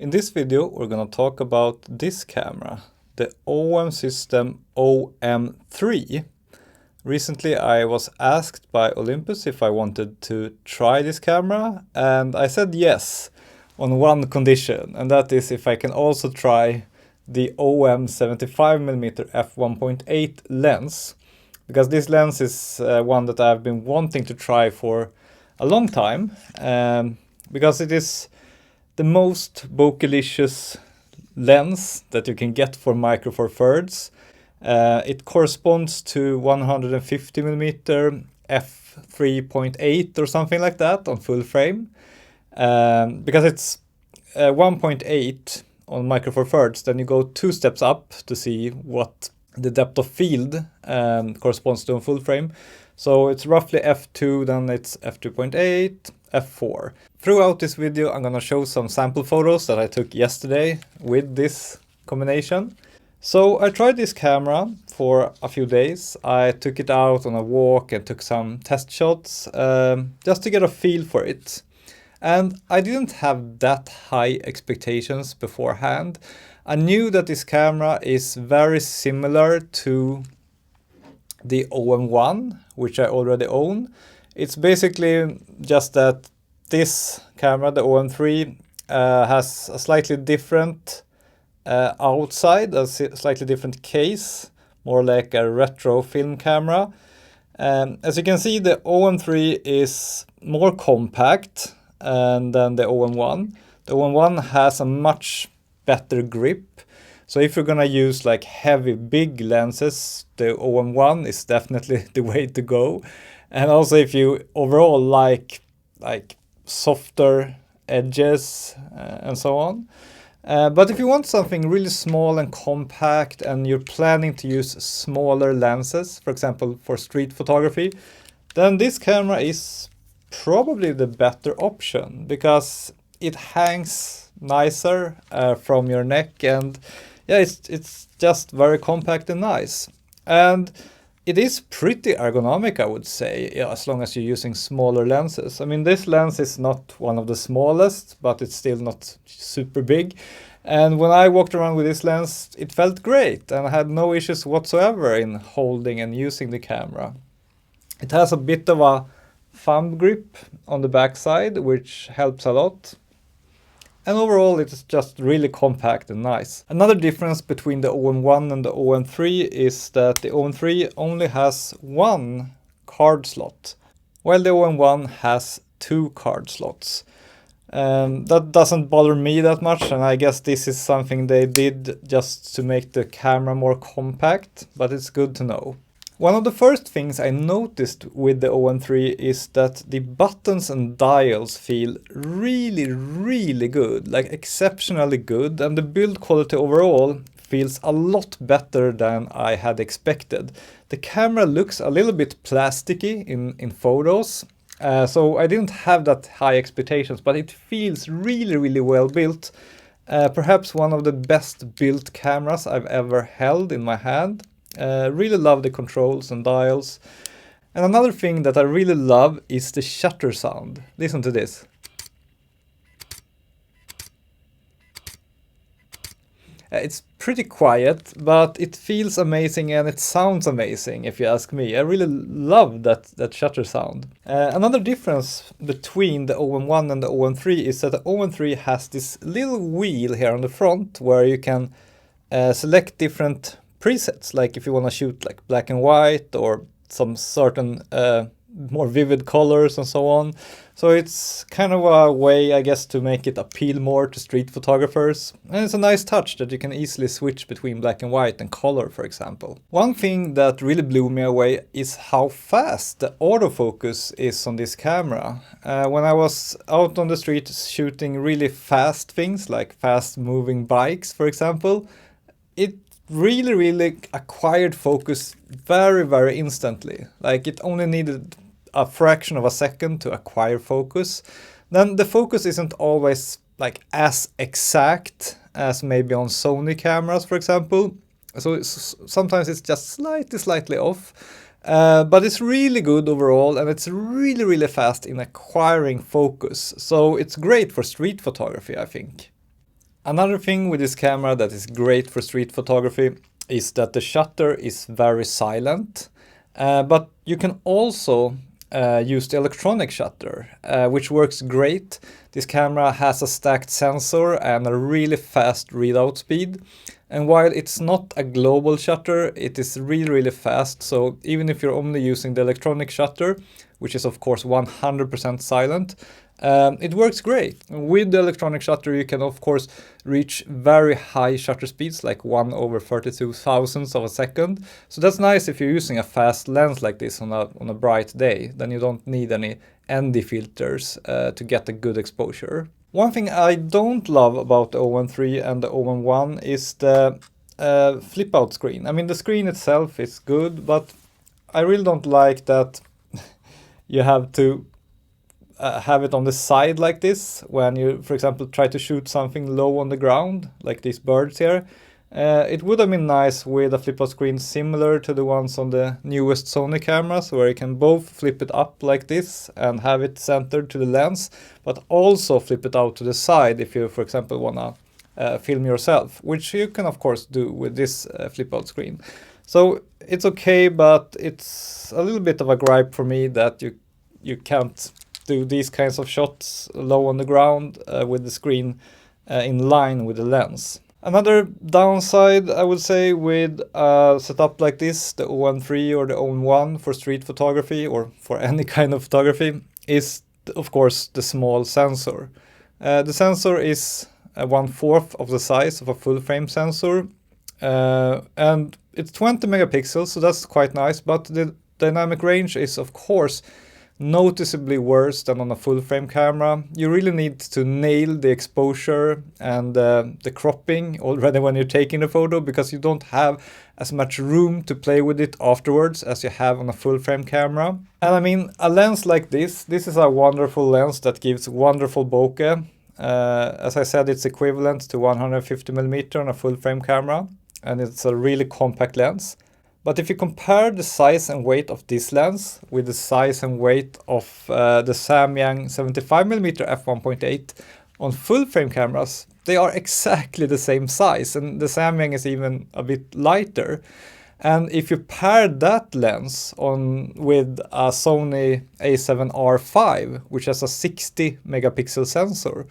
In this video, we're going to talk about this camera, the OM system OM-3. Recently, I was asked by Olympus if I wanted to try this camera, and I said yes, on one condition, and that is if I can also try the OM-75mm f1.8 lens, because this lens is one that I've been wanting to try for a long time, because it is the most bokeh lens that you can get for Micro Four Thirds. It corresponds to 150mm f3.8 or something like that on full frame. Because it's 1.8 on Micro Four Thirds, then you go 2 steps up to see what the depth of field corresponds to on full frame. So it's roughly f2, then it's f2.8, f4. Throughout this video, I'm gonna show some sample photos that I took yesterday with this combination. So I tried this camera for a few days. I took it out on a walk and took some test shots just to get a feel for it. And I didn't have that high expectations beforehand. I knew that this camera is very similar to the OM-1, which I already own. It's basically just that this camera, the OM-3, has a slightly different outside, a slightly different case, more like a retro film camera. As you can see, the OM-3 is more compact than the OM-1. The OM-1 has a much better grip. So if you're gonna use like heavy, big lenses, the OM-1 is definitely the way to go. And also if you overall like softer edges and so on. But if you want something really small and compact and you're planning to use smaller lenses, for example, for street photography, then this camera is probably the better option because it hangs nicer from your neck, and yeah, it's just very compact and nice. And it is pretty ergonomic, I would say, yeah, as long as you're using smaller lenses. I mean, this lens is not one of the smallest, but it's still not super big. And when I walked around with this lens, it felt great, and I had no issues whatsoever in holding and using the camera. It has a bit of a thumb grip on the backside, which helps a lot. And overall, it's just really compact and nice. Another difference between the OM-1 and the OM-3 is that the OM-3 only has 1 card slot, while the OM-1 has 2 card slots. That doesn't bother me that much, and I guess this is something they did just to make the camera more compact, but it's good to know. One of the first things I noticed with the OM-3 is that the buttons and dials feel really good, like exceptionally good, and the build quality overall feels a lot better than I had expected. The camera looks a little bit plasticky in photos, so I didn't have that high expectations, but it feels really well built. Perhaps one of the best built cameras I've ever held in my hand. Really love the controls and dials. And another thing that I really love is the shutter sound. Listen to this. It's pretty quiet, but it feels amazing and it sounds amazing, if you ask me. I really love that shutter sound. Another difference between the OM-1 and the OM-3 is that the OM-3 has this little wheel here on the front where you can select different presets, like if you want to shoot like black and white or some certain more vivid colors and so on. So it's kind of a way, I guess, to make it appeal more to street photographers. And it's a nice touch that you can easily switch between black and white and color, for example. One thing that really blew me away is how fast the autofocus is on this camera. When I was out on the street shooting really fast things, like fast moving bikes, for example, it really acquired focus very instantly. Like it only needed a fraction of a second to acquire focus. Then the focus isn't always like as exact as maybe on Sony cameras, for example. So sometimes it's just slightly off. But it's really good overall, and it's really fast in acquiring focus. So it's great for street photography, I think. Another thing with this camera that is great for street photography is that the shutter is very silent, but you can also use the electronic shutter, which works great. This camera has a stacked sensor and a really fast readout speed. And while it's not a global shutter, it is really fast. So even if you're only using the electronic shutter, which is of course 100% silent, it works great. With the electronic shutter, you can of course reach very high shutter speeds, like 1/32 thousandths of a second. So that's nice if you're using a fast lens like this on a bright day. Then you don't need any ND filters to get a good exposure. One thing I don't love about the OM-3 and the OM-1 is the flip out screen. I mean, the screen itself is good, but I really don't like that you have to have it on the side like this when you, for example, try to shoot something low on the ground, like these birds here. It would have been nice with a flip out screen similar to the ones on the newest Sony cameras, where you can both flip it up like this and have it centered to the lens, but also flip it out to the side if you, for example, want to film yourself, which you can of course do with this flip out screen. So it's okay, but it's a little bit of a gripe for me that you can't do these kinds of shots low on the ground with the screen in line with the lens. Another downside, I would say, with a setup like this, the OM-3 or the OM-1 for street photography or for any kind of photography, is of course the small sensor. The sensor is 1/4 of the size of a full frame sensor, and it's 20 megapixels, so that's quite nice, but the dynamic range is of course noticeably worse than on a full frame camera. You really need to nail the exposure and the cropping already when you're taking the photo, because you don't have as much room to play with it afterwards as you have on a full frame camera. And I mean, a lens like this is a wonderful lens that gives wonderful bokeh. As I said, it's equivalent to 150mm on a full frame camera, and it's a really compact lens. But if you compare the size and weight of this lens with the size and weight of the Samyang 75mm f1.8 on full frame cameras, they are exactly the same size, and the Samyang is even a bit lighter. And if you pair that lens with a Sony a7R5, which has a 60 megapixel sensor,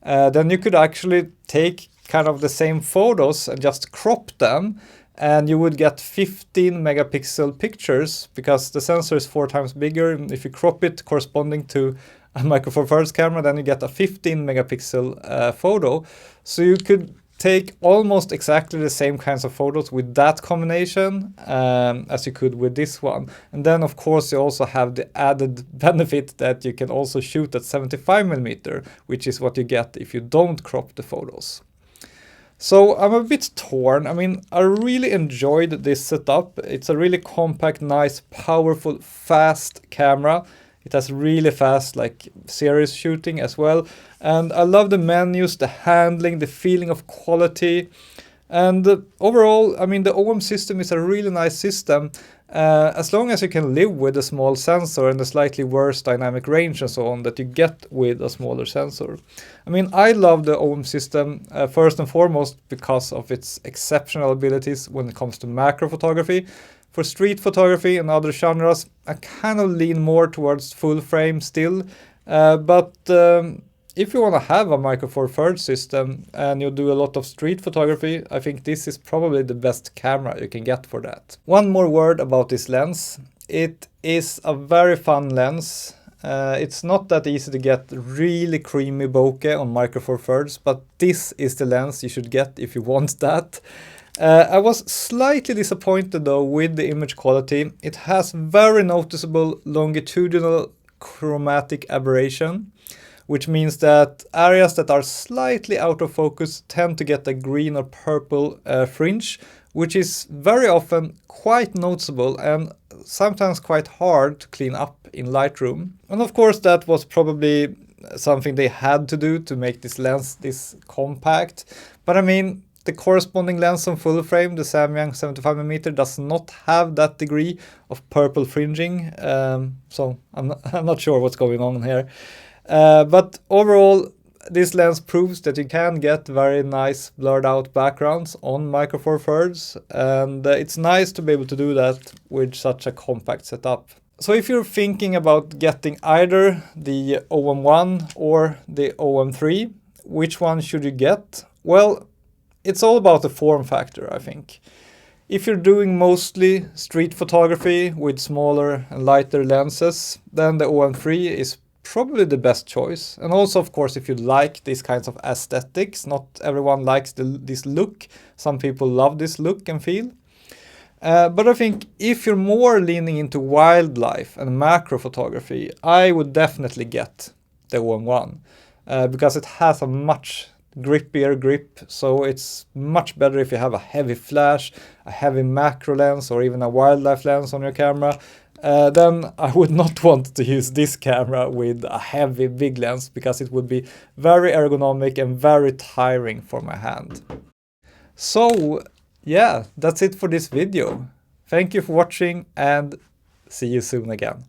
then you could actually take kind of the same photos and just crop them, and you would get 15 megapixel pictures, because the sensor is 4 times bigger. And if you crop it corresponding to a Micro Four Thirds camera, then you get a 15 megapixel photo. So you could take almost exactly the same kinds of photos with that combination as you could with this one. And then of course you also have the added benefit that you can also shoot at 75mm, which is what you get if you don't crop the photos. So I'm a bit torn. I mean, I really enjoyed this setup. It's a really compact, nice, powerful, fast camera. It has really fast, like, series shooting as well. And I love the menus, the handling, the feeling of quality. And overall, I mean, the OM system is a really nice system. As long as you can live with a small sensor and the slightly worse dynamic range and so on that you get with a smaller sensor. I mean, I love the OM system first and foremost because of its exceptional abilities when it comes to macro photography. For street photography and other genres, I kind of lean more towards full frame still, but if you want to have a Micro Four Thirds system and you do a lot of street photography, I think this is probably the best camera you can get for that. One more word about this lens. It is a very fun lens. It's not that easy to get really creamy bokeh on Micro Four Thirds, but this is the lens you should get if you want that. I was slightly disappointed though with the image quality. It has very noticeable longitudinal chromatic aberration, which means that areas that are slightly out of focus tend to get a green or purple fringe, which is very often quite noticeable and sometimes quite hard to clean up in Lightroom. And of course that was probably something they had to do to make this lens this compact. But I mean, the corresponding lens on full frame, the Samyang 75mm, does not have that degree of purple fringing. So I'm not sure what's going on here. But overall, this lens proves that you can get very nice blurred out backgrounds on Micro Four Thirds, and it's nice to be able to do that with such a compact setup. So if you're thinking about getting either the OM-1 or the OM-3, which one should you get? Well, it's all about the form factor, I think. If you're doing mostly street photography with smaller and lighter lenses, then the OM-3 is probably the best choice. And also, of course, if you like these kinds of aesthetics, not everyone likes this look. Some people love this look and feel. But I think if you're more leaning into wildlife and macro photography, I would definitely get the OM-1 because it has a much grippier grip, so it's much better if you have a heavy flash, a heavy macro lens, or even a wildlife lens on your camera. Then I would not want to use this camera with a heavy big lens because it would be very ergonomic and very tiring for my hand. So yeah, that's it for this video. Thank you for watching and see you soon again.